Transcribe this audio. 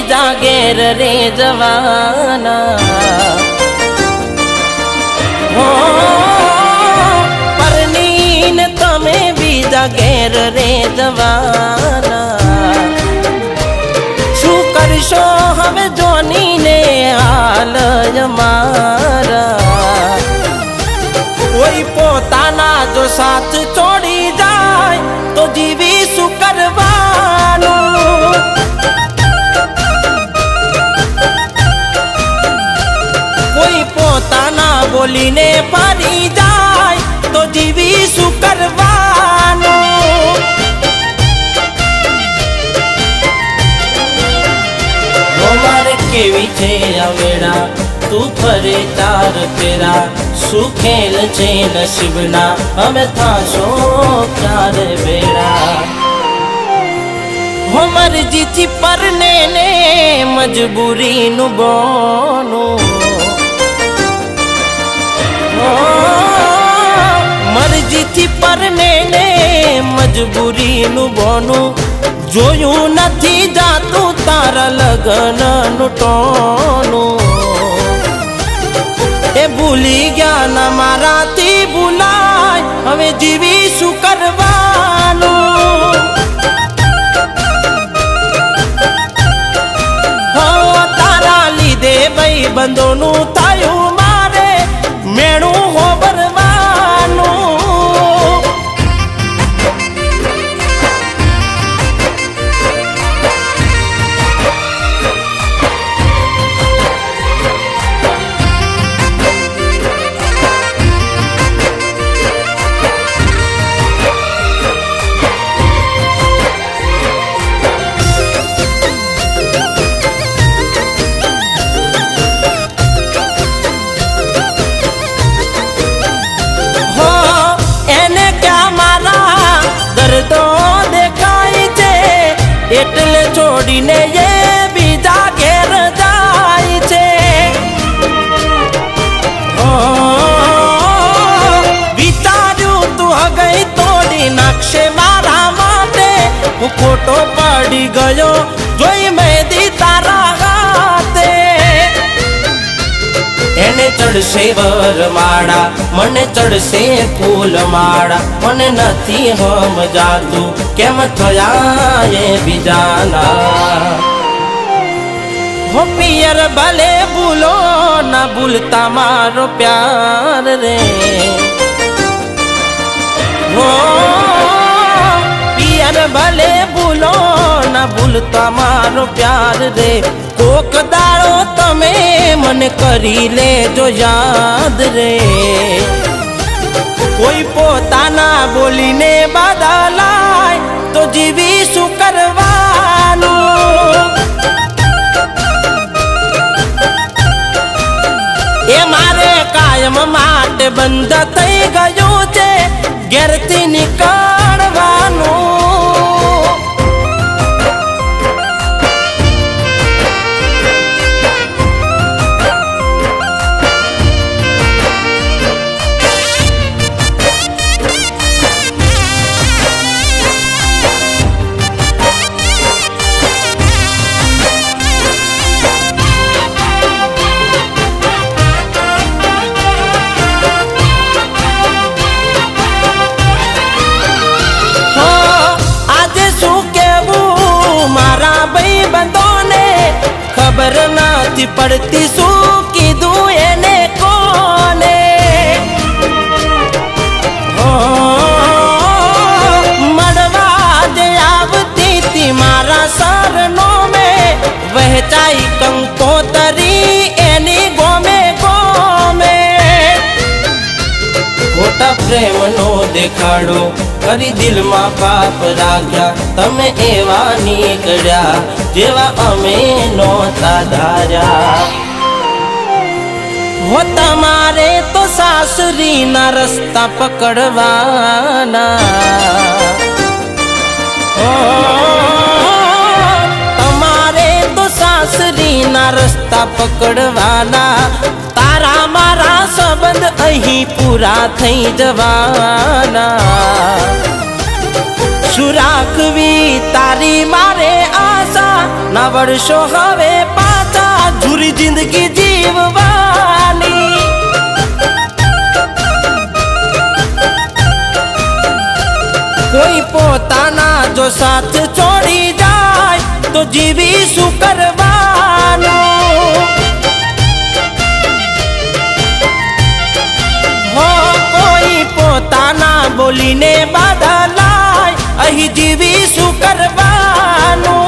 બીજા ઘેર રે જવાના હો પરણીને તમે બીજા ઘેર રે જવાના શું કરશો હવે જોનીને હાલ અમારા કોઈ પોતાના જો સાથ છોડી જાય તો જીવી શું કરવાનું કોઈ પોતાના બોલીને ફરી જાય તો જીવી શું કરવાનું મારે કેવી છે અવેડા તું ફરે તાર તેરા શું ખેલ છે નસીબના અમે થાશો ક્યારે બેડા હો મરજીથી પરને ને મજબૂરીનું બોનું મરજીથી પરને ને મજબૂરીનું બોનું જોયું નથી જાતું તારા લગ્નનું ટોનું એ ભૂલી ગયા ના મારાથી ભૂલાય હવે જીવી શું કરવાનું હો તારા લીધે ભાઈ બંધોનું થયું મારે મેણું હો ભરવાનું એટલે છોડીને એ બીજા ઘેર જાય છે વિચાર્યું તું હગઈ તોડી નાખશે મારા માટે હું ખોટો પડી ગયો જોઈ મહેંદી તારા હાથે એને ચડશે વરમાળા મને ચડશે ફૂલ માળા મને નથી સમજાતું કેમ થયા એ બીજાના હો પિયર ભલે ભૂલો ના ભૂલતા મારો પ્યાર રે હો પિયર ભલે ભૂલો ના ભૂલતા મારો પ્યાર રે કોક દાડો તમે મને કરી લેજો યાદ રે કોઈ પોતાના બોલીને બદલાય તો જીવી શું કરવાનું એ મારે કાયમ માટે બંધ થઈ ગયું છે ઘેરથી નીકળવાનું ખબર નથી પડતી શું કીધું એને કોને મળવા જે આવતી તી મારા સરનો મેં વહેંચાઈ કંકોતરી એની ગોમે ગોમે ખોટા પ્રેમનો દેખાડો કરી દિલમાં પાપ રાખ્યા તમે એવા નીકળ્યા જેવા અમે નહોતા ધાર્યા હો તમારે તો સાસરીના રસ્તા પકડવાના તમારે તો સાસરીના રસ્તા પકડવાના તારા મારા સંબંધ અહીં પૂરા થઈ જવાના શું રાખવી તારી મારે આશા ના વર્ષો હવે પાછા જુરી જિંદગી જીવવાની કોઈ પોતાના જો સાથ છોડી જાય તો જીવી શું કરવાનું હો કોઈ પોતાના બોલીને બદલાય અહીં જીવી શું કરવાનું